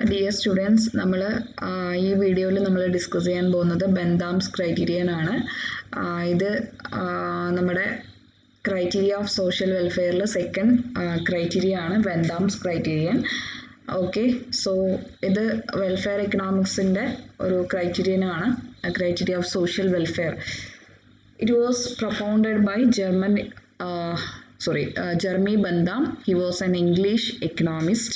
Dear students, നമ്മൾ ഈ വീഡിയോയിൽ നമ്മൾ ഡിസ്കസ് ചെയ്യാൻ പോകുന്നത് ബെന്താംസ് ക്രൈറ്റീരിയൻ ആണ്. ഇത് നമ്മുടെ ക്രൈറ്റീരിയ ഓഫ് സോഷ്യൽ വെൽഫെയറിൽ സെക്കൻഡ് ക്രൈറ്റീരിയ ആണ് ബെന്താംസ് ക്രൈറ്റീരിയൻ. ഓക്കെ, സോ ഇത് വെൽഫെയർ എക്കണോമിക്സിൻ്റെ ഒരു ക്രൈറ്റീരിയൻ ആണ്, criteria of social welfare. It was propounded by Jeremy Bentham. He was an English economist.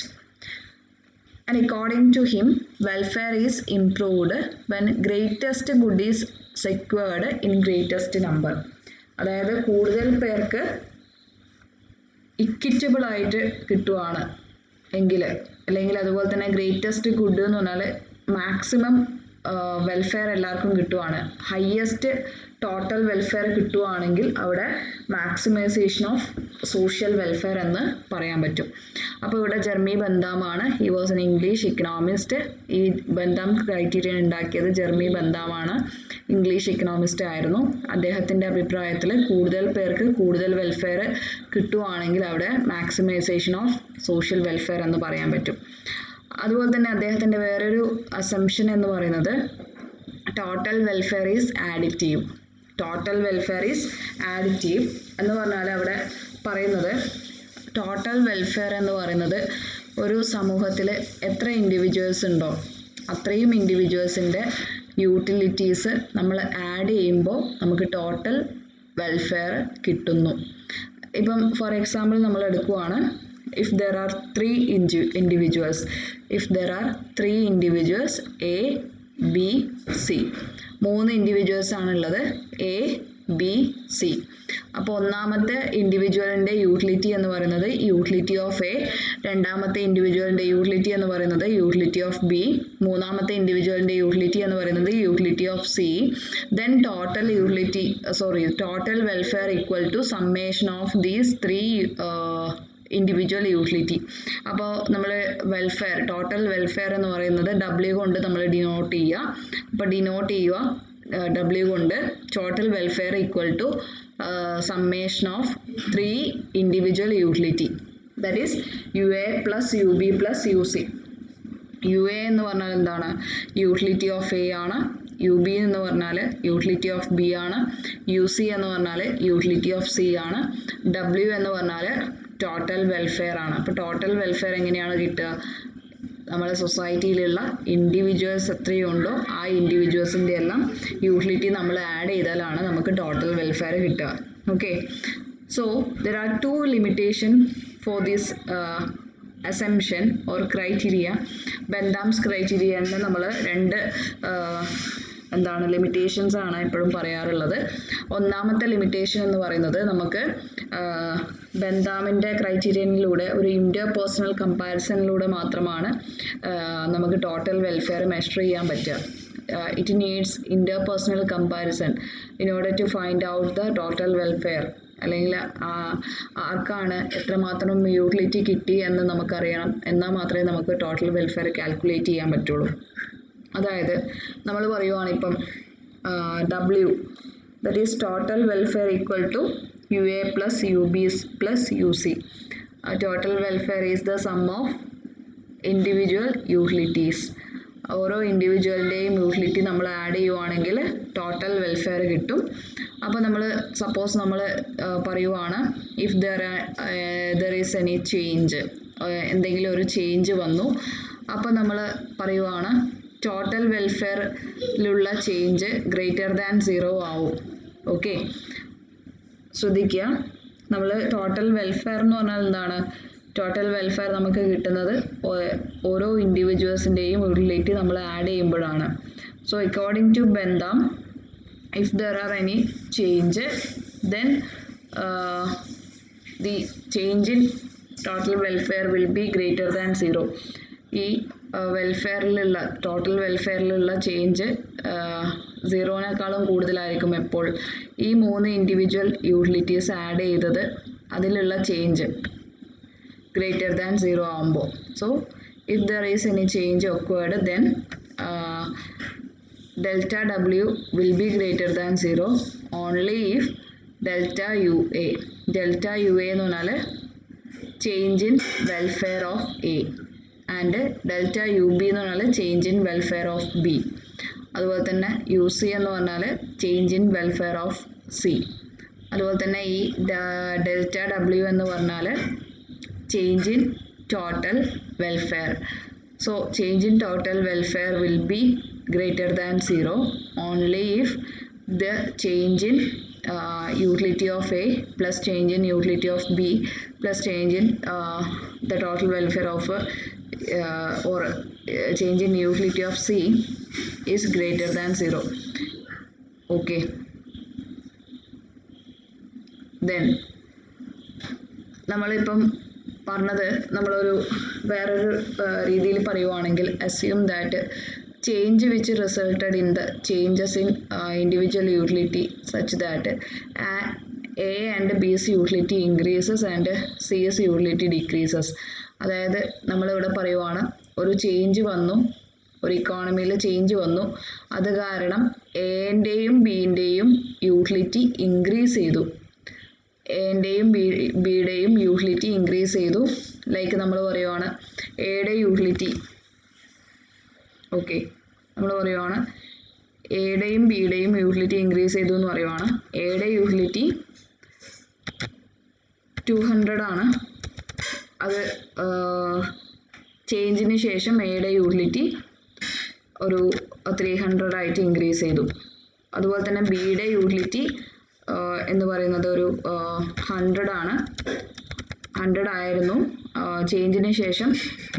And according to him, welfare is improved when greatest good is secured in greatest number. അതായത് കൂടുതൽ പേർക്ക് equitable ആയിട്ട് കിട്ടുവാണ് എങ്കിൽ, അല്ലെങ്കിൽ അതുപോലെ തന്നെ greatest good എന്ന് പറഞ്ഞാൽ മാക്സിമം വെൽഫെയർ എല്ലാവർക്കും കിട്ടുവാണ്, ഹയസ്റ്റ് ടോട്ടൽ വെൽഫെയർ കിട്ടുവാണെങ്കിൽ അവിടെ മാക്സിമൈസേഷൻ ഓഫ് സോഷ്യൽ വെൽഫെയർ എന്ന് പറയാൻ പറ്റും. അപ്പോൾ ഇവിടെ ജെർമി ബന്താമാണ്. He was an English economist. ഈ ബന്താം ക്രൈറ്റീരിയൻ ഉണ്ടാക്കിയത് ജെർമി ബന്താമാണ്, ഇംഗ്ലീഷ് ഇക്കണോമിസ്റ്റ് ആയിരുന്നു. അദ്ദേഹത്തിൻ്റെ അഭിപ്രായത്തിൽ കൂടുതൽ പേർക്ക് കൂടുതൽ വെൽഫെയർ കിട്ടുവാണെങ്കിൽ അവിടെ മാക്സിമൈസേഷൻ ഓഫ് സോഷ്യൽ വെൽഫെയർ എന്ന് പറയാൻ പറ്റും. അതുപോലെ തന്നെ അദ്ദേഹത്തിൻ്റെ വേറൊരു അസംഷൻ എന്ന് പറയുന്നത് total welfare is additive. Total welfare is additive എന്ന് പറഞ്ഞാൽ അവിടെ പറയുന്നത് ടോട്ടൽ വെൽഫെയർ എന്ന് പറയുന്നത് ഒരു സമൂഹത്തിൽ എത്ര ഇൻഡിവിജ്വൽസ് ഉണ്ടോ അത്രയും ഇൻഡിവിജ്വൽസിൻ്റെ യൂട്ടിലിറ്റീസ് നമ്മൾ ആഡ് ചെയ്യുമ്പോൾ നമുക്ക് ടോട്ടൽ വെൽഫെയർ കിട്ടുന്നു. ഇപ്പം ഫോർ എക്സാമ്പിൾ നമ്മൾ എടുക്കുവാണ്, if there are three individuals, A, B, C, മൂന്ന് ഇൻഡിവിജ്വൽസ് ആണുള്ളത്, A, B, C. അപ്പോൾ ഒന്നാമത്തെ ഇൻഡിവിജ്വലിൻ്റെ യൂട്ടിലിറ്റി എന്ന് പറയുന്നത് യൂട്ടിലിറ്റി ഓഫ് എ, രണ്ടാമത്തെ ഇൻഡിവിജ്വലിൻ്റെ യൂട്ടിലിറ്റി എന്ന് പറയുന്നത് യൂട്ടിലിറ്റി ഓഫ് ബി, മൂന്നാമത്തെ ഇൻഡിവിജ്വലിൻ്റെ യൂട്ടിലിറ്റി എന്ന് പറയുന്നത് utility of C. Then total welfare equal to summation of these three individual utility. അപ്പോൾ നമ്മൾ വെൽഫെയർ, ടോട്ടൽ വെൽഫെയർ എന്ന് പറയുന്നത് W കൊണ്ട് നമ്മൾ ഡിനോട്ട് ചെയ്യുക. അപ്പോൾ ഡിനോട്ട് ചെയ്യുക W കൊണ്ട്. Total welfare equal to summation of three individual utility, that is UA plus UB plus UC. UA എന്ന് പറഞ്ഞാൽ എന്താണ്? യൂട്ടിലിറ്റി ഓഫ് എ ആണ്. UB എന്ന് പറഞ്ഞാൽ യൂട്ടിലിറ്റി ഓഫ് ബി ആണ്. UC എന്ന് പറഞ്ഞാൽ യൂട്ടിലിറ്റി ഓഫ് സി ആണ്. W എന്ന് പറഞ്ഞാൽ ടോട്ടൽ വെൽഫെയർ ആണ്. അപ്പോൾ ടോട്ടൽ വെൽഫെയർ എങ്ങനെയാണ് കിട്ടുക? നമ്മുടെ സൊസൈറ്റിയിലുള്ള ഇൻഡിവിജ്വൽസ് എത്രയുണ്ടോ ആ ഇൻഡിവിജ്വൽസിൻ്റെ എല്ലാം യൂട്ടിലിറ്റി നമ്മൾ ആഡ് ചെയ്താലാണ് നമുക്ക് ടോട്ടൽ വെൽഫെയർ കിട്ടുക. Okay, so there are two limitation for this assumption or criteria. Bentham's ക്രൈറ്റീരിയനിൽ നമ്മൾ രണ്ട് ലിമിറ്റേഷൻസ് ആണ് എപ്പോഴും പറയാറുള്ളത്. ഒന്നാമത്തെ ലിമിറ്റേഷൻ എന്ന് പറയുന്നത് നമുക്ക് ബെന്താമിൻ്റെ ക്രൈറ്റീരിയനിലൂടെ ഒരു ഇന്റർപേഴ്സണൽ കമ്പാരിസണിലൂടെ മാത്രമാണ് നമുക്ക് ടോട്ടൽ വെൽഫെയർ മെഷർ ചെയ്യാൻ പറ്റുക. It needs interpersonal comparison in order to find out the total welfare. അല്ലെങ്കിൽ ആർക്കാണ് എത്രമാത്രം യൂട്ടിലിറ്റി കിട്ടി എന്ന് നമുക്കറിയണം, എന്നാൽ മാത്രമേ നമുക്ക് ടോട്ടൽ വെൽഫെയർ കാൽക്കുലേറ്റ് ചെയ്യാൻ പറ്റുള്ളൂ. അതായത് നമ്മൾ പറയുവാണ് ഇപ്പം W, that is total welfare equal to UA plus UB plus UC. Total welfare is the sum of individual utilities. ഓരോ ഇൻഡിവിജ്വലിൻ്റെയും യൂട്ടിലിറ്റി നമ്മൾ ആഡ് ചെയ്യുവാണെങ്കിൽ ടോട്ടൽ വെൽഫെയർ കിട്ടും. അപ്പോൾ നമ്മൾ സപ്പോസ് നമ്മൾ പറയുവാണ് if there is any change, എന്തെങ്കിലും ഒരു ചേഞ്ച് വന്നു, അപ്പോൾ നമ്മൾ പറയുവാണ് ടോട്ടൽ വെൽഫെയറിലുള്ള ചേഞ്ച് ഗ്രേറ്റർ ദാൻ 0 ആവും. ഓക്കെ, ശ്രദ്ധിക്കുക, നമ്മൾ ടോട്ടൽ വെൽഫെയർ എന്ന് പറഞ്ഞാൽ എന്താണ്? ടോട്ടൽ വെൽഫെയർ നമുക്ക് കിട്ടുന്നത് ഓരോ ഇൻഡിവിജ്വൽസിൻ്റെയും യൂട്ടിലിറ്റി നമ്മൾ ആഡ് ചെയ്യുമ്പോഴാണ്. So according to Bentham, if there are any change, then the change in total welfare will be greater than 0. ഈ വെൽഫെയറിലുള്ള ടോട്ടൽ വെൽഫെയറിലുള്ള ചേഞ്ച് 0-നേക്കാളും കൂടുതലായിരിക്കും എപ്പോൾ ഈ മൂന്ന് ഇൻഡിവിജ്വൽ യൂട്ടിലിറ്റീസ് ആഡ് ചെയ്തത് അതിലുള്ള ചേഞ്ച് greater than 0 ആകുമ്പോൾ. So if there is any change occurred, then delta W will be greater than 0 only if delta UA എന്ന് പറഞ്ഞാൽ change in welfare of A. And delta U B എന്ന് പറഞ്ഞാൽ change in welfare of B. അതുപോലെ തന്നെ U C എന്ന് പറഞ്ഞാൽ change in welfare of C. അതുപോലെ തന്നെ ഈ ഡെൽറ്റ ഡബ്ല്യു എന്ന് പറഞ്ഞാൽ change in total welfare. So change in total welfare will be greater than 0 only if the change in utility of A plus change in utility of B plus change in the total welfare of or change in utility of C is greater than 0. Okay. Then നമ്മളിപ്പം പറഞ്ഞത് നമ്മളൊരു വേറൊരു രീതിയിൽ പറയുവാണെങ്കിൽ assume that change which resulted in the changes in individual utility such that A and B's utility increases and C's utility decreases. അതായത് നമ്മളിവിടെ പറയുവാണ് ഒരു ചേഞ്ച് വന്നു, ഒരു ഇക്കോണമിയിൽ ചേഞ്ച് വന്നു, അത് കാരണം എൻ്റെയും ബിൻ്റെയും യൂട്ടിലിറ്റി ഇൻക്രീസ് ചെയ്തു. എൻ്റെയും ബിയുടെയും യൂട്ടിലിറ്റി ഇൻക്രീസ് ചെയ്തു. ലൈക്ക് നമ്മൾ പറയുവാണ് എയുടെ യൂട്ടിലിറ്റി, ഓക്കെ, നമ്മൾ പറയുവാണ് എയുടെയും ബിയുടെയും യൂട്ടിലിറ്റി ഇൻക്രീസ് ചെയ്തു എന്ന് പറയുവാണ്. എയുടെ യൂട്ടിലിറ്റി 200 ആണ്. അത് ചേഞ്ചിന് ശേഷം എയുടെ യൂട്ടിലിറ്റി ഒരു 300 ആയിട്ട് ഇൻക്രീസ് ചെയ്തു. അതുപോലെ തന്നെ ബിയുടെ യൂട്ടിലിറ്റി എന്ന് പറയുന്നത് ഒരു 100 ആണ്. 100 ആയിരുന്നു. ചേഞ്ചിന് ശേഷം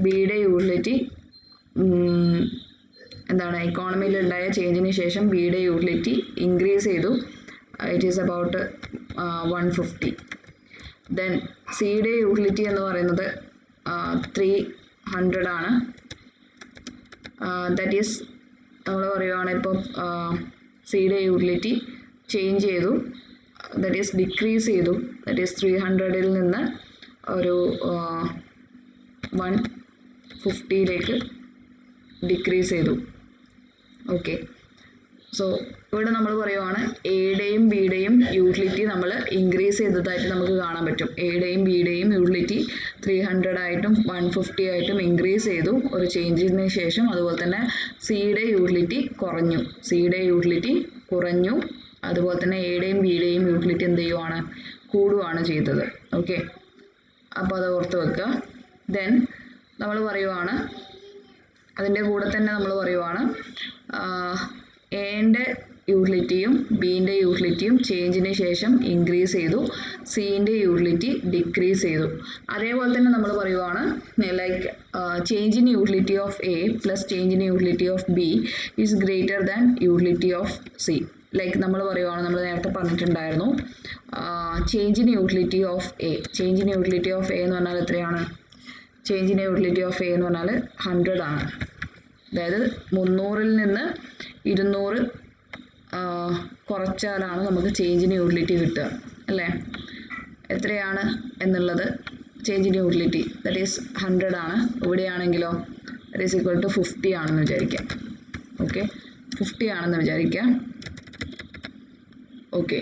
ബിയുടെ യൂട്ടിലിറ്റി എന്താണ്, ഇക്കോണമിയിൽ ഉണ്ടായ ചേഞ്ചിന് ശേഷം ബിയുടെ യൂട്ടിലിറ്റി ഇൻക്രീസ് ചെയ്തു. It is about 150. ദെൻ സിയുടെ യൂട്ടിലിറ്റി എന്ന് പറയുന്നത് 300 ആണ്. ദാറ്റ് ഈസ് നമ്മൾ പറയുവാണ് ഇപ്പോൾ സിയുടെ യൂട്ടിലിറ്റി ചേഞ്ച് ചെയ്തു, ദാറ്റ് ഈസ് ഡിക്രീസ് ചെയ്തു. ദാറ്റ് ഈസ് 300ൽ നിന്ന് ഒരു 150യിലേക്ക് ഡിക്രീസ് ചെയ്തു. ഓക്കെ, സോ ഇവിടെ നമ്മൾ പറയുവാണ് എയുടെയും ബിയുടെയും യൂട്ടിലിറ്റി നമ്മൾ ഇൻക്രീസ് ചെയ്തതായിട്ട് നമുക്ക് കാണാൻ പറ്റും. എയുടെയും ബിയുടെയും യൂട്ടിലിറ്റി 300 ആയിട്ടും 150 ആയിട്ടും ഇൻക്രീസ് ചെയ്തു ഒരു ചേഞ്ചിന് ശേഷം. അതുപോലെ തന്നെ സിയുടെ യൂട്ടിലിറ്റി കുറഞ്ഞു. സിയുടെ യൂട്ടിലിറ്റി കുറഞ്ഞു. അതുപോലെ തന്നെ എയുടെയും ബിയുടെയും യൂട്ടിലിറ്റി എന്ത് ചെയ്യുവാണ്, കൂടുകയാണ് ചെയ്തത്. ഓക്കെ, അപ്പോൾ അത് ഓർത്ത് വെക്കുക. ദെൻ നമ്മൾ പറയുവാണ് അതിൻ്റെ കൂടെ തന്നെ നമ്മൾ പറയുവാണ് എൻ്റെ യൂട്ടിലിറ്റിയും ബിൻ്റെ യൂട്ടിലിറ്റിയും ചേഞ്ചിന് ശേഷം ഇൻക്രീസ് ചെയ്തു, സിൻ്റെ യൂട്ടിലിറ്റി ഡിക്രീസ് ചെയ്തു. അതേപോലെ തന്നെ നമ്മൾ പറയുവാണ് like change in utility of A plus change in utility of B is greater than utility of C. Like നമ്മൾ പറയുവാണ്, നമ്മൾ നേരത്തെ പറഞ്ഞിട്ടുണ്ടായിരുന്നു change in utility of A. Change in utility of A എന്ന് പറഞ്ഞാൽ എത്രയാണ്? Change in utility of A എന്ന് പറഞ്ഞാൽ 100 ആണ്. അതായത് 300ൽ നിന്ന് 200 കുറച്ചാലാണ് നമുക്ക് ചേഞ്ചിന് യൂട്ടിലിറ്റി കിട്ടുക, അല്ലേ? എത്രയാണ് എന്നുള്ളത് ചേഞ്ചിന് യൂട്ടിലിറ്റി ദാറ്റ് ഈസ് 100 ആണ്. ഇവിടെയാണെങ്കിലോ ദാറ്റ് ഈസ് ഈക്വൽ ടു 50 ആണെന്ന് വിചാരിക്കാം. ഓക്കെ, 50 ആണെന്ന് വിചാരിക്കാം. ഓക്കെ,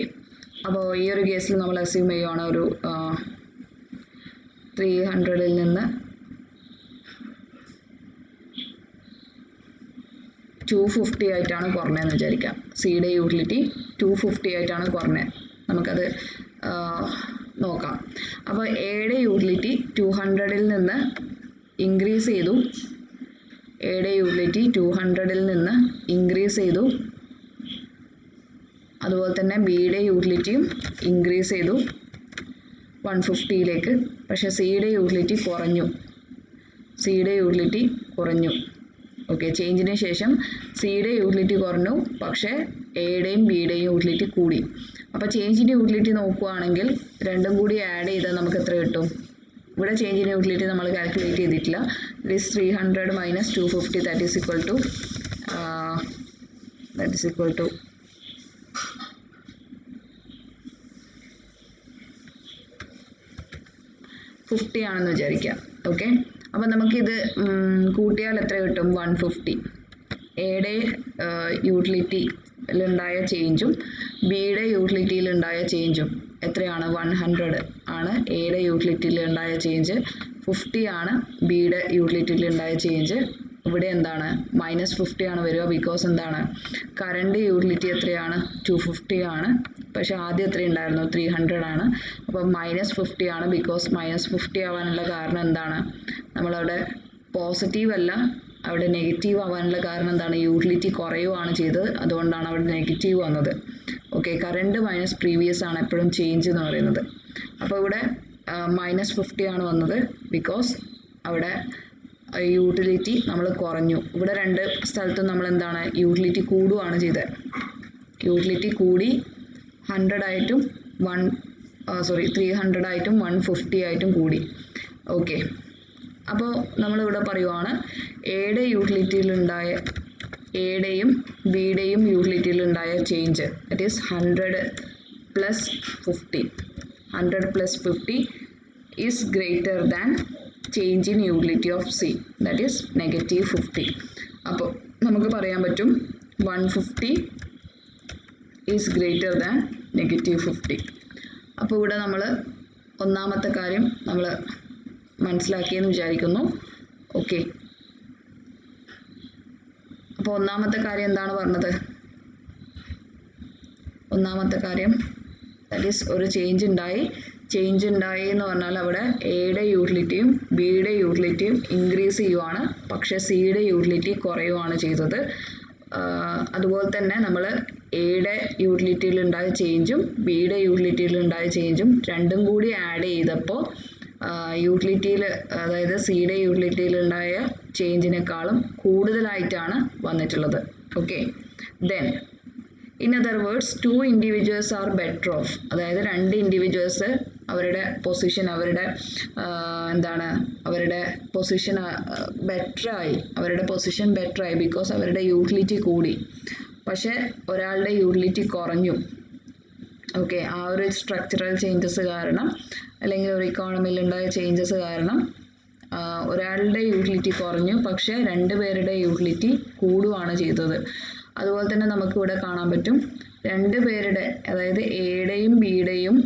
അപ്പോൾ ഈ ഒരു കേസിൽ നമ്മൾ അസ്യൂം ചെയ്യുവാണ് ഒരു 300ൽ നിന്ന് 250 ആയിട്ടാണ് കുറഞ്ഞതെന്ന് വിചാരിക്കാം. സിയുടെ യൂട്ടിലിറ്റി 250 ആയിട്ടാണ് കുറഞ്ഞത്. നമുക്കത് നോക്കാം. അപ്പോൾ എയുടെ യൂട്ടിലിറ്റി 200ൽ നിന്ന് ഇൻക്രീസ് ചെയ്തു. എയുടെ യൂട്ടിലിറ്റി 200ൽ നിന്ന് ഇൻക്രീസ് ചെയ്തു. അതുപോലെ തന്നെ ബിയുടെ യൂട്ടിലിറ്റിയും ഇൻക്രീസ് ചെയ്തു 150യിലേക്ക്. പക്ഷേ സിയുടെ യൂട്ടിലിറ്റി കുറഞ്ഞു. സിയുടെ യൂട്ടിലിറ്റി കുറഞ്ഞു. ഓക്കെ, ചേഞ്ചിന് ശേഷം സിയുടെ യൂട്ടിലിറ്റി കുറഞ്ഞു, പക്ഷേ എയുടെയും ബിയുടെയും യൂട്ടിലിറ്റി കൂടി. അപ്പോൾ ചേഞ്ചിൻ്റെ യൂട്ടിലിറ്റി നോക്കുകയാണെങ്കിൽ രണ്ടും കൂടി ആഡ് ചെയ്താൽ നമുക്ക് എത്ര കിട്ടും? ഇവിടെ ചേഞ്ചിൻ്റെ യൂട്ടിലിറ്റി നമ്മൾ കാൽക്കുലേറ്റ് ചെയ്തിട്ടില്ല. It is 300 minus 250 that is equal to 50 ആണെന്ന് വിചാരിക്കാം. ഓക്കെ, അപ്പോൾ നമുക്കിത് കൂട്ടിയാൽ എത്ര കിട്ടും? 150. എയുടെ യൂട്ടിലിറ്റിയിലുണ്ടായ ചേഞ്ചും ബിയുടെ യൂട്ടിലിറ്റിയിലുണ്ടായ ചേഞ്ചും എത്രയാണ് 100 ആണ് എയുടെ യൂട്ടിലിറ്റിയിൽ ഉണ്ടായ ചേഞ്ച്, 50 ആണ് ബിയുടെ യൂട്ടിലിറ്റിയിൽ ഉണ്ടായ ചേഞ്ച്. ഇവിടെ എന്താണ് -50 ആണ് വരിക, ബിക്കോസ് എന്താണ് കറണ്ട് യൂട്ടിലിറ്റി എത്രയാണ് 250 ആണ്, പക്ഷെ ആദ്യം എത്ര ഉണ്ടായിരുന്നു 300 ആണ്. അപ്പോൾ -50 ആണ്, ബിക്കോസ് -50 ആവാനുള്ള കാരണം എന്താണ്, നമ്മളവിടെ പോസിറ്റീവ് അല്ല അവിടെ നെഗറ്റീവ് ആവാനുള്ള കാരണം എന്താണ്, യൂട്ടിലിറ്റി കുറയുകയാണ് ചെയ്തത്, അതുകൊണ്ടാണ് അവിടെ നെഗറ്റീവ് വന്നത്. ഓക്കെ, കറണ്ട് മൈനസ് പ്രീവിയസ് ആണ് എപ്പോഴും ചേഞ്ച് എന്ന് പറയുന്നത്. അപ്പോൾ ഇവിടെ -50 ആണ് വന്നത്, ബിക്കോസ് അവിടെ യൂട്ടിലിറ്റി നമ്മൾ കുറഞ്ഞു. ഇവിടെ രണ്ട് സ്ഥലത്തും നമ്മൾ എന്താണ് യൂട്ടിലിറ്റി കൂടുകയാണ് ചെയ്തത്. യൂട്ടിലിറ്റി കൂടി 100 ആയിട്ടും 300 ആയിട്ടും 150 ആയിട്ടും കൂടി. ഓക്കെ, അപ്പോൾ നമ്മളിവിടെ പറയുവാണ് എയുടെയും ബിയുടെയും യൂട്ടിലിറ്റിയിലുണ്ടായ change, that is 100 + 50 is greater than change in utility of c, that is -50. അപ്പോൾ നമുക്ക് പറയാൻ പറ്റും 150 ഈസ് ഗ്രേറ്റർ ദാൻ -50. അപ്പോൾ ഇവിടെ നമ്മൾ ഒന്നാമത്തെ കാര്യം നമ്മൾ മനസ്സിലാക്കിയെന്ന് വിചാരിക്കുന്നു. ഓക്കെ, അപ്പോൾ ഒന്നാമത്തെ കാര്യം എന്താണ് പറഞ്ഞത്, ഒന്നാമത്തെ കാര്യം ദാറ്റ് ഈസ് ഒരു ചേഞ്ച് ഉണ്ടായി എന്ന് പറഞ്ഞാൽ അവിടെ എയുടെ യൂട്ടിലിറ്റിയും ബിയുടെ യൂട്ടിലിറ്റിയും ഇൻക്രീസ് ചെയ്യുവാണ്, പക്ഷേ സിയുടെ യൂട്ടിലിറ്റി കുറയുവാണ് ചെയ്തത്. അതുപോലെ തന്നെ നമ്മൾ എയുടെ യൂട്ടിലിറ്റിയിലുണ്ടായ ചേഞ്ചും ബിയുടെ യൂട്ടിലിറ്റിയിലുണ്ടായ ചേഞ്ചും രണ്ടും കൂടി ആഡ് ചെയ്തപ്പോൾ യൂട്ടിലിറ്റിയിൽ, അതായത് സിയുടെ യൂട്ടിലിറ്റിയിലുണ്ടായ ചേഞ്ചിനേക്കാളും കൂടുതലായിട്ടാണ് വന്നിട്ടുള്ളത്. Okay, then in other words 2 individuals are better off, അതായത് 2 ഇൻഡിവിജ്വൽസ് അവരുടെ പൊസിഷൻ ബെറ്ററായി ബിക്കോസ് അവരുടെ യൂട്ടിലിറ്റി കൂടി, പക്ഷേ ഒരാളുടെ യൂട്ടിലിറ്റി കുറഞ്ഞു. ഓക്കെ, ആ ഒരു സ്ട്രക്ചറൽ ചേഞ്ചസ് കാരണം അല്ലെങ്കിൽ ഒരു ഇക്കോണമിയിലുണ്ടായ ചേഞ്ചസ് കാരണം ഒരാളുടെ യൂട്ടിലിറ്റി കുറഞ്ഞു, പക്ഷേ 2 പേരുടെ യൂട്ടിലിറ്റി കൂടുകയാണ് ചെയ്തത്. അതുപോലെ തന്നെ നമുക്കിവിടെ കാണാൻ പറ്റും 2 പേരുടെ, അതായത് എയുടെയും ബിയുടെയും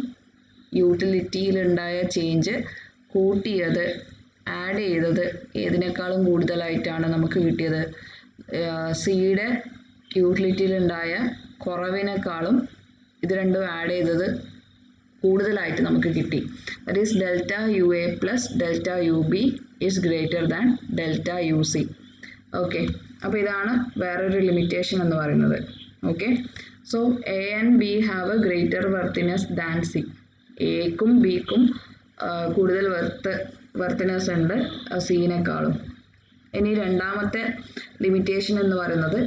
യൂട്ടിലിറ്റിയിലുണ്ടായ ചേഞ്ച് കൂട്ടിയത്, ആഡ് ചെയ്തത് ഏതിനേക്കാളും കൂടുതലായിട്ടാണ് നമുക്ക് കിട്ടിയത്, സിയുടെ യൂട്ടിലിറ്റിയിലുണ്ടായ കുറവിനേക്കാളും ഇത് രണ്ടും ആഡ് ചെയ്തത് കൂടുതലായിട്ട് നമുക്ക് കിട്ടി. That is delta u a plus delta U b is greater than delta u c. Okay, അപ്പോൾ ഇതാണ് വേറൊരു ലിമിറ്റേഷൻ എന്ന് പറയുന്നത്. Okay, so a and b have a greater worthiness than c, എക്കും ബിക്കും കൂടുതൽ വർത്തിനെസ് ഉണ്ട് സിനെക്കാളും. ഇനി രണ്ടാമത്തെ ലിമിറ്റേഷൻ എന്ന് പറയുന്നത്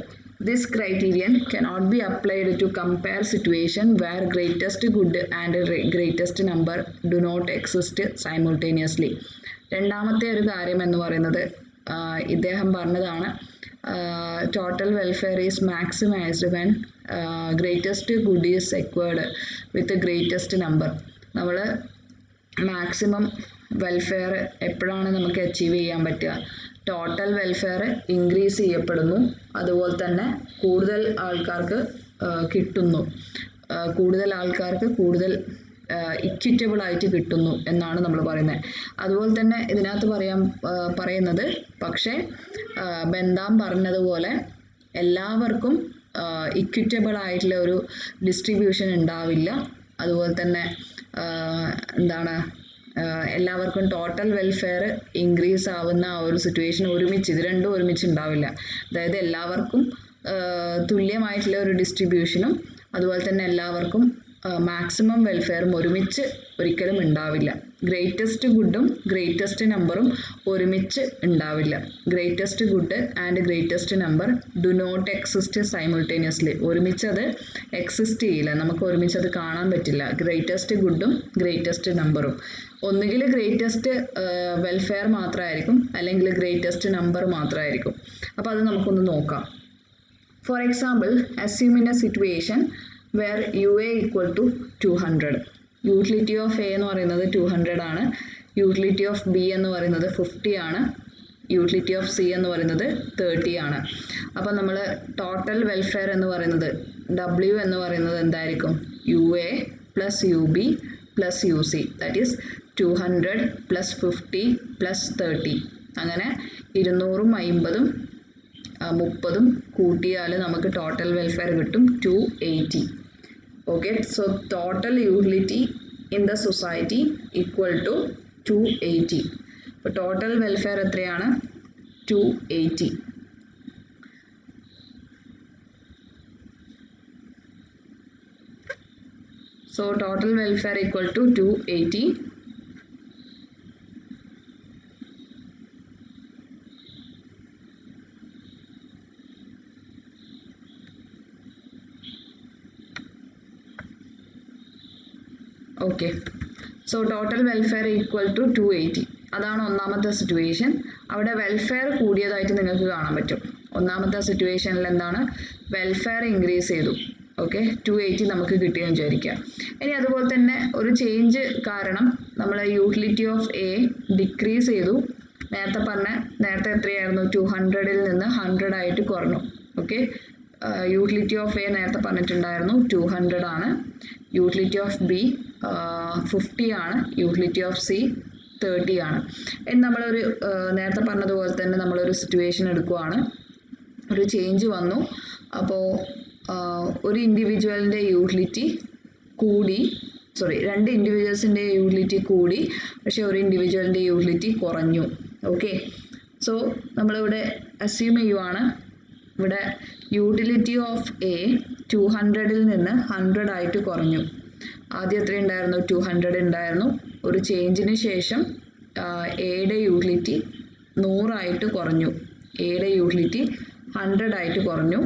this criterion cannot be applied to compare situation where greatest good and greatest number do not exist simultaneously. രണ്ടാമത്തെ ഒരു കാര്യം എന്ന് പറയുന്നത് ഇദ്ദേഹം പറഞ്ഞതാണ്, total welfare is maximized when greatest good is secured with the greatest number. നമ്മൾ maximum welfare എപ്പോഴാണ് നമുക്ക് അച്ചീവ് ചെയ്യാൻ പറ്റുക, ടോട്ടൽ വെൽഫെയർ ഇൻക്രീസ് ചെയ്യപ്പെടുന്നു, അതുപോലെ തന്നെ കൂടുതൽ ആൾക്കാർക്ക് കിട്ടുന്നു, കൂടുതൽ ആൾക്കാർക്ക് കൂടുതൽ ഇക്വിറ്റബിൾ ആയിട്ട് കിട്ടുന്നു എന്നാണ് നമ്മൾ പറയുന്നത്. അതുപോലെ തന്നെ ഇതിനകത്ത് പറയുന്നത് പക്ഷേ ബന്ധാം പറഞ്ഞതുപോലെ എല്ലാവർക്കും ഇക്വിറ്റബിൾ ആയിട്ടുള്ള ഒരു ഡിസ്ട്രിബ്യൂഷൻ ഉണ്ടാവില്ല. അതുപോലെ തന്നെ എല്ലാവർക്കും ടോട്ടൽ വെൽഫെയർ ഇൻക്രീസ് ആവുന്ന ആ ഒരു സിറ്റുവേഷൻ ഇത് രണ്ടും ഒരുമിച്ച് ഉണ്ടാവില്ല. അതായത് എല്ലാവർക്കും തുല്യമായിട്ടുള്ള ഒരു ഡിസ്ട്രിബ്യൂഷനും അതുപോലെ തന്നെ എല്ലാവർക്കും മാക്സിമം വെൽഫെയറും ഒരുമിച്ച് ഒരിക്കലും ഉണ്ടാവില്ല. ഗ്രേറ്റസ്റ്റ് ഗുഡും ഗ്രേറ്റസ്റ്റ് നമ്പറും ഒരുമിച്ച് ഉണ്ടാവില്ല. Greatest good and greatest number do not exist simultaneously. ഒരുമിച്ചത് എക്സിസ്റ്റ് ചെയ്യില്ല, നമുക്ക് ഒരുമിച്ചത് കാണാൻ പറ്റില്ല. ഗ്രേറ്റസ്റ്റ് ഗുഡും ഗ്രേറ്റസ്റ്റ് നമ്പറും ഒന്നുകിൽ ഗ്രേറ്റസ്റ്റ് വെൽഫെയർ മാത്രമായിരിക്കും, അല്ലെങ്കിൽ ഗ്രേറ്റസ്റ്റ് നമ്പർ മാത്രമായിരിക്കും. അപ്പോൾ അത് നമുക്കൊന്ന് നോക്കാം. For example, assume in A situation where UA equal to 200. Utility of A എന്ന് പറയുന്നത് 200 ആണ്, യൂട്ടിലിറ്റി ഓഫ് ബി എന്ന് പറയുന്നത് 50 ആണ്, യൂട്ടിലിറ്റി ഓഫ് സി എന്ന് പറയുന്നത് 30 ആണ്. അപ്പോൾ നമ്മൾ ടോട്ടൽ വെൽഫെയർ എന്ന് പറയുന്നത് W എന്ന് പറയുന്നത് എന്തായിരിക്കും, UA plus UB plus UC, that is 200 plus 50 plus 30. അങ്ങനെ 200ഉം 50ഉം 30ഉം കൂട്ടിയാൽ നമുക്ക് ടോട്ടൽ വെൽഫെയർ കിട്ടും 280. Okay, so total utility in the society equal to 280. അപ്പോൾ ടോട്ടൽ വെൽഫെയർ എത്രയാണ്? 280. So total welfare equal to 280. Okay, so total welfare equal to 280. അതാണ് ഒന്നാമത്തെ situation. അവിടെ welfare കൂടിയതായിട്ട് നിങ്ങൾക്ക് കാണാൻ പറ്റും. ഒന്നാമത്തെ സിറ്റുവേഷനിൽ എന്താണ്? വെൽഫെയർ ഇൻക്രീസ് ചെയ്തു. ഓക്കെ, 280 നമുക്ക് കിട്ടിയെന്ന് വിചാരിക്കുക. ഇനി അതുപോലെ തന്നെ ഒരു ചേഞ്ച് കാരണം നമ്മൾ യൂട്ടിലിറ്റി ഓഫ് എ ഡിക്രീസ് ചെയ്തു. നേരത്തെ എത്രയായിരുന്നു? 200ൽ നിന്ന് 100 ആയിട്ട് കുറഞ്ഞു. ഓക്കെ, യൂട്ടിലിറ്റി ഓഫ് എ നേരത്തെ പറഞ്ഞിട്ടുണ്ടായിരുന്നു 200 ആണ്. യൂട്ടിലിറ്റി ഓഫ് ബി 50 ആണ്. യൂട്ടിലിറ്റി ഓഫ് സി 30 ആണ്. ഇനി നമ്മളൊരു നേരത്തെ പറഞ്ഞതുപോലെ തന്നെ നമ്മളൊരു സിറ്റുവേഷൻ എടുക്കുവാണ്. ഒരു ചേഞ്ച് വന്നു. അപ്പോൾ ഒരു ഇൻഡിവിജ്വലിൻ്റെ യൂട്ടിലിറ്റി കൂടി, രണ്ട് ഇൻഡിവിജ്വൽസിൻ്റെ യൂട്ടിലിറ്റി കൂടി, പക്ഷേ ഒരു ഇൻഡിവിജ്വലിൻ്റെ യൂട്ടിലിറ്റി കുറഞ്ഞു. ഓക്കെ, സോ നമ്മളിവിടെ അസ്യൂം ചെയ്യുവാണ് ഇവിടെ യൂട്ടിലിറ്റി ഓഫ് എ 200ൽ നിന്ന് 100 ആയിട്ട് കുറഞ്ഞു. ആദ്യം എത്ര ഉണ്ടായിരുന്നു? 200 ഉണ്ടായിരുന്നു. ഒരു ചേഞ്ചിന് ശേഷം എയുടെ യൂട്ടിലിറ്റി 100 ആയിട്ട് കുറഞ്ഞു. എയുടെ യൂട്ടിലിറ്റി 100 ആയിട്ട് കുറഞ്ഞു.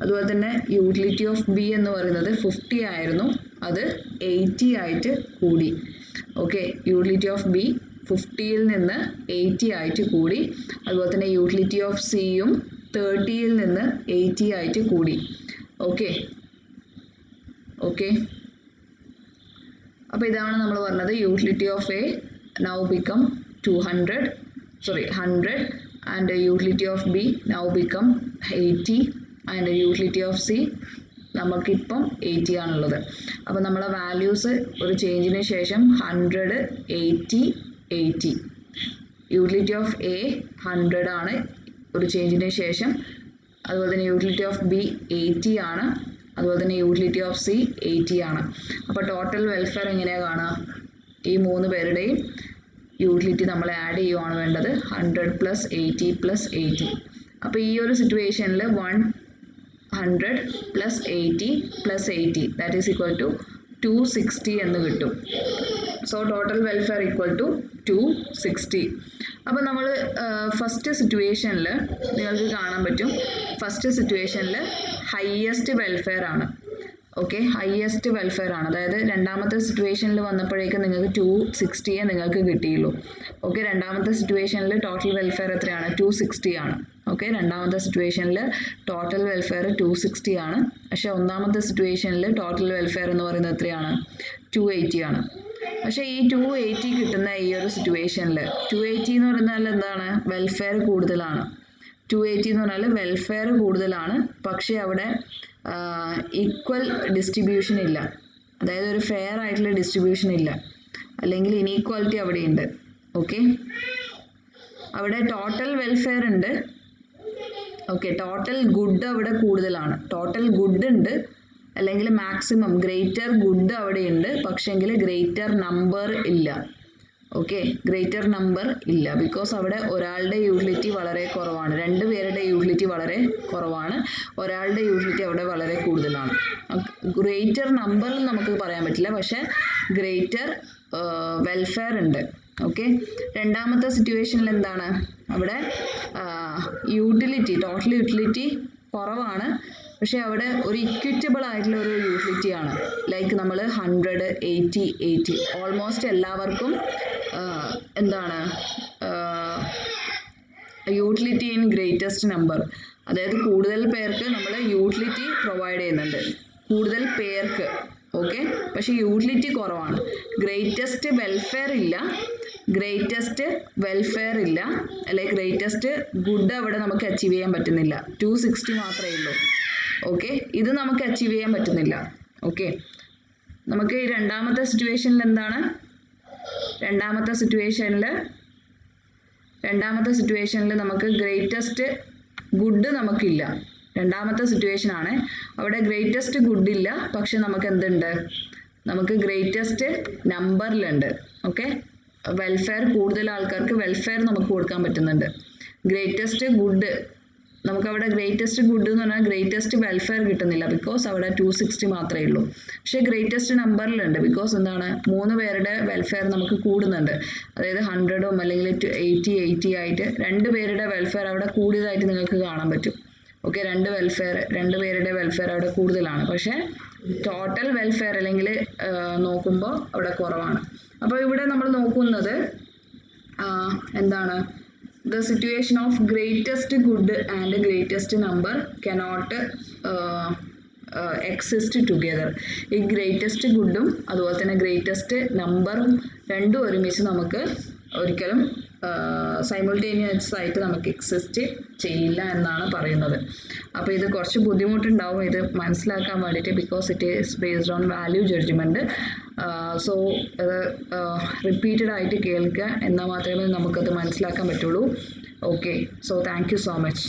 അതുപോലെ തന്നെ യൂട്ടിലിറ്റി ഓഫ് ബി എന്ന് പറയുന്നത് 50 ആയിരുന്നു, അത് 80 ആയിട്ട് കൂടി. ഓക്കെ, യൂട്ടിലിറ്റി ഓഫ് ബി 50ൽ നിന്ന് 80 ആയിട്ട് കൂടി. അതുപോലെ തന്നെ യൂട്ടിലിറ്റി ഓഫ് സിയും 30ൽ നിന്ന് 80 ആയിട്ട് കൂടി. ഓക്കെ, അപ്പോൾ ഇതാണ് നമ്മൾ പറഞ്ഞത്. Utility of A now become 100 and utility of B now become 80 and utility of C നമുക്കിപ്പം 80 ആണുള്ളത്. അപ്പോൾ നമ്മളെ വാല്യൂസ് ഒരു ചേഞ്ചിന് ശേഷം 100, 80, 80. യൂട്ടിലിറ്റി ഓഫ് എ 100 ആണ് ഒരു ചേഞ്ചിന് ശേഷം. അതുപോലെ തന്നെ യൂട്ടിലിറ്റി ഓഫ് ബി 80 ആണ്. അതുപോലെ തന്നെ യൂട്ടിലിറ്റി ഓഫ് സി 80 ആണ്. അപ്പോൾ ടോട്ടൽ വെൽഫെയർ എങ്ങനെയാണ് കാണുക? ഈ 3 പേരുടെയും യൂട്ടിലിറ്റി നമ്മൾ ആഡ് ചെയ്യുവാണ് വേണ്ടത്. 100 + 80 + 80. അപ്പോൾ ഈ ഒരു സിറ്റുവേഷനിൽ 100 + 80 + 80 ദാറ്റ് ഈസ് ഈക്വൽ ടു 260 എന്ന് കിട്ടും. So total welfare equal to 260. അപ്പോൾ നമ്മൾ ഫസ്റ്റ് സിറ്റുവേഷനിൽ നിങ്ങൾക്ക് കാണാൻ പറ്റും, ഫസ്റ്റ് സിറ്റുവേഷനിൽ ഹയസ്റ്റ് വെൽഫെയർ ആണ്. ഓക്കെ, ഹയസ്റ്റ് വെൽഫെയർ ആണ്. അതായത് രണ്ടാമത്തെ സിറ്റുവേഷനിൽ വന്നപ്പോഴേക്കും നിങ്ങൾക്ക് 260 നിങ്ങൾക്ക് കിട്ടിയുള്ളൂ. ഓക്കെ, രണ്ടാമത്തെ സിറ്റുവേഷനിൽ ടോട്ടൽ വെൽഫെയർ എത്രയാണ്? 260 ആണ്. ഓക്കെ, രണ്ടാമത്തെ സിറ്റുവേഷനിൽ ടോട്ടൽ വെൽഫെയർ 260 ആണ്. പക്ഷേ ഒന്നാമത്തെ സിറ്റുവേഷനിൽ ടോട്ടൽ വെൽഫെയർ എന്ന് പറയുന്നത് എത്രയാണ്? 280 ആണ്. പക്ഷേ ഈ 280 കിട്ടുന്ന ഈ ഒരു സിറ്റുവേഷനിൽ 280 എന്ന് പറഞ്ഞാൽ എന്താണ്? വെൽഫെയർ കൂടുതലാണ്. 280 എന്ന് പറഞ്ഞാൽ വെൽഫെയർ കൂടുതലാണ്, പക്ഷേ അവിടെ ഈക്വൽ ഡിസ്ട്രിബ്യൂഷൻ ഇല്ല. അതായത് ഒരു ഫെയർ ആയിട്ടുള്ള ഡിസ്ട്രിബ്യൂഷൻ ഇല്ല, അല്ലെങ്കിൽ ഇനീക്വാലിറ്റി അവിടെയുണ്ട്. ഓക്കെ, അവിടെ ടോട്ടൽ വെൽഫെയർ ഉണ്ട്. ഓക്കെ, ടോട്ടൽ ഗുഡ് അവിടെ കൂടുതലാണ്. ടോട്ടൽ ഗുഡ് ഉണ്ട്, അല്ലെങ്കിൽ മാക്സിമം ഗ്രേറ്റർ ഗുഡ് അവിടെയുണ്ട്, പക്ഷേങ്കിൽ ഗ്രേറ്റർ നമ്പർ ഇല്ല. ഓക്കെ, ഗ്രേറ്റർ നമ്പർ ഇല്ല, ബിക്കോസ് അവിടെ ഒരാളുടെ യൂട്ടിലിറ്റി വളരെ കുറവാണ്. 2 പേരുടെ യൂട്ടിലിറ്റി വളരെ കുറവാണ്, ഒരാളുടെ യൂട്ടിലിറ്റി അവിടെ വളരെ കൂടുതലാണ്. ഗ്രേറ്റർ നമ്പറിൽ നമുക്ക് പറയാൻ പറ്റില്ല, പക്ഷേ ഗ്രേറ്റർ വെൽഫെയർ ഉണ്ട്. ഓക്കെ, രണ്ടാമത്തെ സിറ്റുവേഷനിൽ എന്താണ്? അവിടെ ടോട്ടൽ യൂട്ടിലിറ്റി കുറവാണ്, പക്ഷേ അവിടെ ഒരു ഇക്വിറ്റബിൾ ആയിട്ടുള്ള ഒരു യൂട്ടിലിറ്റിയാണ്. ലൈക്ക് നമ്മൾ 100, 80, 80 ഓൾമോസ്റ്റ് എല്ലാവർക്കും എന്താണ് യൂട്ടിലിറ്റി ഇൻ ഗ്രേറ്റസ്റ്റ് നമ്പർ. അതായത് കൂടുതൽ പേർക്ക് നമ്മൾ യൂട്ടിലിറ്റി പ്രൊവൈഡ് ചെയ്യുന്നുണ്ട്, കൂടുതൽ പേർക്ക്. ഓക്കെ, പക്ഷേ യൂട്ടിലിറ്റി കുറവാണ്. ഗ്രേറ്റസ്റ്റ് വെൽഫെയർ ഇല്ല, അല്ലെങ്കിൽ ഗ്രേറ്റസ്റ്റ് ഗുഡ് അവിടെ നമുക്ക് അച്ചീവ് ചെയ്യാൻ പറ്റുന്നില്ല. 260 മാത്രമേ ഉള്ളൂ. ഓക്കെ, ഇത് നമുക്ക് അച്ചീവ് ചെയ്യാൻ പറ്റുന്നില്ല. ഓക്കെ, നമുക്ക് ഈ രണ്ടാമത്തെ സിറ്റുവേഷനിൽ എന്താണ്? രണ്ടാമത്തെ സിറ്റുവേഷനിൽ നമുക്ക് ഗ്രേറ്റസ്റ്റ് ഗുഡ് നമുക്കില്ല. രണ്ടാമത്തെ സിറ്റുവേഷൻ ആണ്. അവിടെ ഗ്രേറ്റസ്റ്റ് ഗുഡ് ഇല്ല, പക്ഷെ നമുക്ക് എന്തുണ്ട്? നമുക്ക് ഗ്രേറ്റസ്റ്റ് നമ്പറിലുണ്ട്. ഓക്കെ, വെൽഫെയർ കൂടുതൽ ആൾക്കാർക്ക് വെൽഫെയർ നമുക്ക് കൊടുക്കാൻ പറ്റുന്നുണ്ട്. ഗ്രേറ്റസ്റ്റ് ഗുഡ് നമുക്കവിടെ ഗ്രേറ്റസ്റ്റ് ഗുഡ് എന്ന് പറഞ്ഞാൽ ഗ്രേറ്റസ്റ്റ് വെൽഫെയർ കിട്ടുന്നില്ല, ബിക്കോസ് അവിടെ 260 മാത്രമേ ഉള്ളൂ. പക്ഷേ ഗ്രേറ്റസ്റ്റ് നമ്പറിലുണ്ട്, ബിക്കോസ് എന്താണ്? 3 പേരുടെ വെൽഫെയർ നമുക്ക് കൂടുന്നുണ്ട്. അതായത് 100ഉം അല്ലെങ്കിൽ 80 ആയിട്ട് 2 പേരുടെ വെൽഫെയർ അവിടെ കൂടിയതായിട്ട് നിങ്ങൾക്ക് കാണാൻ പറ്റും. ഓക്കെ, 2 പേരുടെ വെൽഫെയർ അവിടെ കൂടുതലാണ്, പക്ഷേ ടോട്ടൽ വെൽഫെയർ അല്ലെങ്കിൽ നോക്കുമ്പോൾ അവിടെ കുറവാണ്. അപ്പോൾ ഇവിടെ നമ്മൾ നോക്കുന്നത് എന്താണ്? The situation of greatest good and greatest number cannot exist together. ഈ ഗ്രേറ്റസ്റ്റ് ഗുഡും അതുപോലെ തന്നെ ഗ്രേറ്റസ്റ്റ് നമ്പറും രണ്ടും ഒരുമിച്ച് നമുക്ക് ഒരിക്കലും സൈമിൾട്ടേനിയസ് ആയിട്ട് നമുക്ക് എക്സിസ്റ്റ് ചെയ്യില്ല എന്നാണ് പറയുന്നത്. അപ്പോൾ ഇത് കുറച്ച് ബുദ്ധിമുട്ടുണ്ടാവും ഇത് മനസ്സിലാക്കാൻ വേണ്ടിയിട്ട്, because it is based on value judgement. സോ അത് റിപ്പീറ്റഡ് ആയിട്ട് കേൾക്കുക, എന്നാൽ മാത്രമേ നമുക്കത് മനസ്സിലാക്കാൻ പറ്റുള്ളൂ. Okay, so thank you so much.